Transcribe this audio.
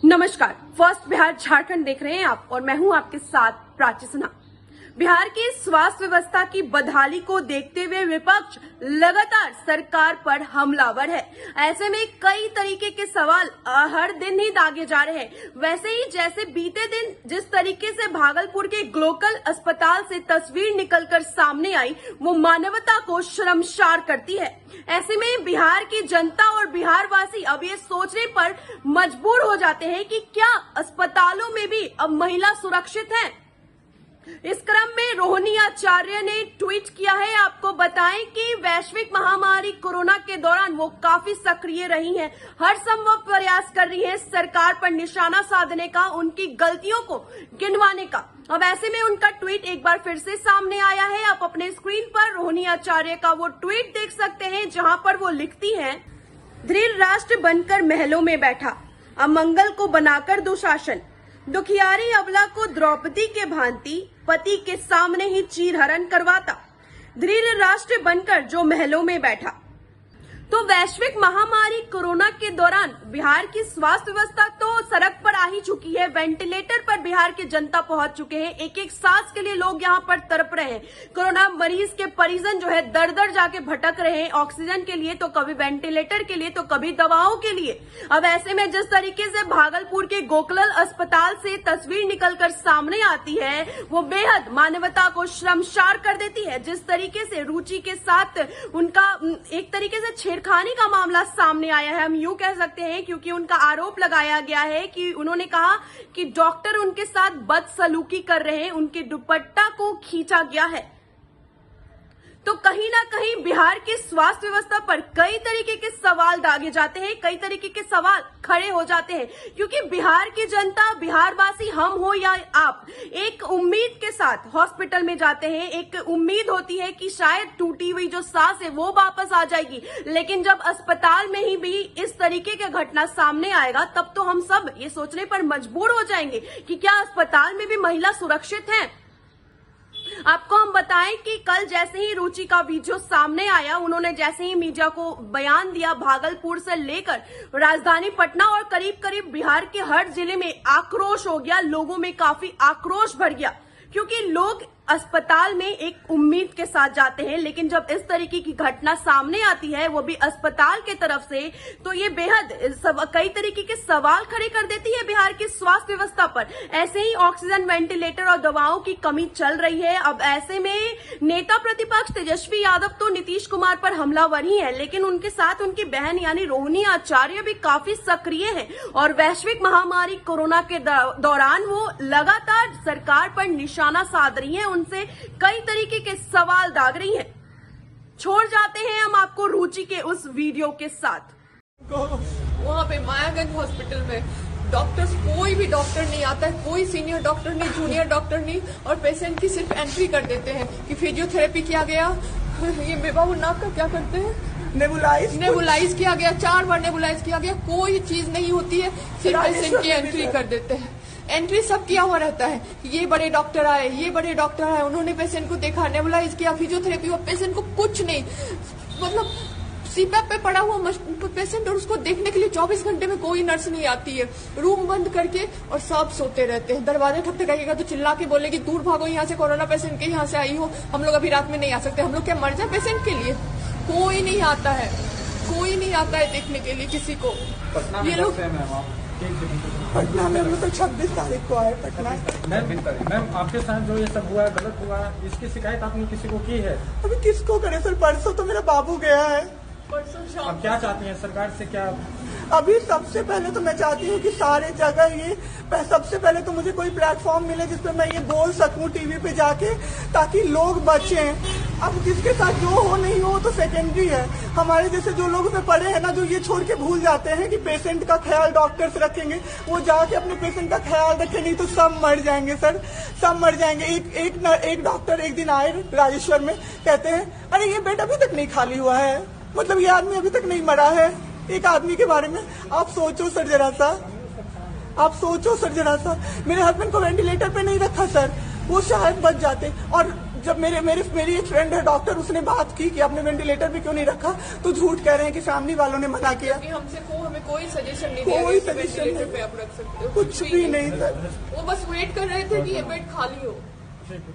नमस्कार, फर्स्ट बिहार झारखंड देख रहे हैं आप और मैं हूं आपके साथ प्राची सिन्हा। बिहार की स्वास्थ्य व्यवस्था की बदहाली को देखते हुए विपक्ष लगातार सरकार पर हमलावर है। ऐसे में कई तरीके के सवाल हर दिन ही दागे जा रहे हैं। वैसे ही जैसे बीते दिन जिस तरीके से भागलपुर के ग्लोकल अस्पताल से तस्वीर निकलकर सामने आई, वो मानवता को शर्मसार करती है। ऐसे में बिहार की जनता और बिहार वासी अब ये सोचने पर मजबूर हो जाते हैं कि क्या अस्पतालों में भी अब महिला सुरक्षित है। इस क्रम में रोहिणी आचार्य ने ट्वीट किया है। आपको बताएं कि वैश्विक महामारी कोरोना के दौरान वो काफी सक्रिय रही हैं, हर संभव प्रयास कर रही हैं सरकार पर निशाना साधने का, उनकी गलतियों को गिनवाने का। अब ऐसे में उनका ट्वीट एक बार फिर से सामने आया है। आप अपने स्क्रीन पर रोहिणी आचार्य का वो ट्वीट देख सकते हैं, जहां पर वो लिखती हैं, धृढ़ राष्ट्र बनकर महलों में बैठा, अमंगल को बनाकर दुशासन, दुखियारी अबला को द्रौपदी के भांति पति के सामने ही चीरहरण करवाता, धृढ़ राष्ट्र बनकर जो महलों में बैठा। तो वैश्विक महामारी कोरोना के दौरान बिहार की स्वास्थ्य व्यवस्था तो सड़क पर आ ही चुकी है। वेंटिलेटर पर बिहार की जनता पहुंच चुके हैं। एक एक सांस के लिए लोग यहां पर तड़प रहे हैं। कोरोना मरीज के परिजन जो है दर दर जाके भटक रहे हैं, ऑक्सीजन के लिए तो कभी वेंटिलेटर के लिए तो कभी दवाओं के लिए। अब ऐसे में जिस तरीके से भागलपुर के गोकल अस्पताल से तस्वीर निकलकर सामने आती है, वो बेहद मानवता को शर्मसार कर देती है। जिस तरीके से रुचि के साथ उनका एक तरीके से छेड़खानी का मामला सामने आया है, हम यूं कह सकते हैं, क्योंकि उनका आरोप लगाया गया है कि उन्होंने कहा कि डॉक्टर उनके साथ बदसलूकी कर रहे हैं, उनके दुपट्टा को खींचा गया है। तो कहीं ना कहीं बिहार की स्वास्थ्य व्यवस्था पर कई तरीके के सवाल दागे जाते हैं, कई तरीके के सवाल खड़े हो जाते हैं, क्योंकि बिहार की जनता, बिहारवासी, हम हो या आप, एक उम्मीद के साथ हॉस्पिटल में जाते हैं। एक उम्मीद होती है कि शायद टूटी हुई जो सांस है वो वापस आ जाएगी, लेकिन जब अस्पताल में ही भी इस तरीके का घटना सामने आएगा, तब तो हम सब ये सोचने पर मजबूर हो जाएंगे कि क्या अस्पताल में भी महिला सुरक्षित है। आपको हम बताएं कि कल जैसे ही रुचि का वीडियो सामने आया, उन्होंने जैसे ही मीडिया को बयान दिया, भागलपुर से लेकर राजधानी पटना और करीब करीब बिहार के हर जिले में आक्रोश हो गया। लोगों में काफी आक्रोश भर गया, क्योंकि लोग अस्पताल में एक उम्मीद के साथ जाते हैं, लेकिन जब इस तरीके की घटना सामने आती है, वो भी अस्पताल के तरफ से, तो ये बेहद कई तरीके के सवाल खड़े कर देती है बिहार की स्वास्थ्य व्यवस्था पर। ऐसे ही ऑक्सीजन, वेंटिलेटर और दवाओं की कमी चल रही है। अब ऐसे में नेता प्रतिपक्ष तेजस्वी यादव तो नीतीश कुमार पर हमलावर ही है, लेकिन उनके साथ उनकी बहन यानी रोहिणी आचार्य भी काफी सक्रिय है और वैश्विक महामारी कोरोना के दौरान वो लगातार सरकार पर निशाना साध रही है, उनसे कई तरीके के सवाल दाग रही हैं। छोड़ जाते हैं हम आपको रुचि के उस वीडियो के साथ। वहाँ पे मायागंज हॉस्पिटल में डॉक्टर्स, कोई भी डॉक्टर नहीं आता है, कोई सीनियर डॉक्टर नहीं, जूनियर डॉक्टर नहीं, और पेशेंट की सिर्फ एंट्री कर देते हैं कि फिजियोथेरेपी किया गया। ये बेबाबू नाक का क्या करते हैं, नेबुलाइज किया गया, 4 बार नेबुलाइज किया गया, कोई चीज नहीं होती है, सिर्फ पेशेंट की एंट्री कर देते हैं। एंट्री सब किया हुआ रहता है, ये बड़े डॉक्टर आए, ये बड़े डॉक्टर आए, उन्होंने पेशेंट को देखा, नेबुलाइज किया, फिजियोथेरेपी हुआ, पेशेंट को कुछ नहीं, मतलब सीपैप पे पड़ा हुआ पेशेंट, और उसको देखने के लिए 24 घंटे में कोई नर्स नहीं आती है। रूम बंद करके और सब सोते रहते हैं। दरवाजा ठकठकाएगा तो चिल्ला के बोलेगी दूर भागो यहाँ से, कोरोना पेशेंट के यहाँ से आई हो, हम लोग अभी रात में नहीं आ सकते, हम लोग क्या मर जाए पेशेंट के लिए। कोई नहीं आता है, कोई नहीं आता है देखने के लिए किसी को। ये लोग पटना में हम लोग 26 तारीख को आए पटना। मैम आपके साथ जो ये सब हुआ है, गलत हुआ है, इसकी शिकायत आपने किसी को की है? अभी किसको करे सर, परसों तो मेरा बाबू गया है। अब क्या चाहती हैं सरकार से? क्या अभी सबसे पहले तो मैं चाहती हूँ कि सारे जगह ये, सबसे पहले तो मुझे कोई प्लेटफॉर्म मिले जिसपे मैं ये बोल सकूं टीवी पे जाके, ताकि लोग बचें। अब किसके साथ जो हो नहीं हो तो सेकेंडरी है। हमारे जैसे जो लोग उसमें पड़े हैं ना, जो ये छोड़ के भूल जाते हैं कि पेशेंट का ख्याल डॉक्टर्स रखेंगे, वो जाके अपने पेशेंट का ख्याल रखें, नहीं तो सब मर जाएंगे सर, सब मर जाएंगे। एक डॉक्टर एक दिन आए राजेश्वर में, कहते हैं अरे ये बेड अभी तक नहीं खाली हुआ है, मतलब ये आदमी अभी तक नहीं मरा है। एक आदमी के बारे में आप सोचो सर जरा सा, आप सोचो सर जरा सा। मेरे हस्बैंड को वेंटिलेटर पे नहीं रखा सर, वो शायद बच जाते। और जब मेरी एक फ्रेंड है डॉक्टर, उसने बात की कि आपने वेंटिलेटर भी क्यों नहीं रखा, तो झूठ कह रहे हैं कि फैमिली वालों ने मना किया। हमें कोई सजेशन नहीं दिया कोई कि सजेशन वेंटिलेटर पे आप रख सकते हो, कुछ भी नहीं सर। वो बस वेट कर रहे थे कि ये बेड खाली हो। ठीक है।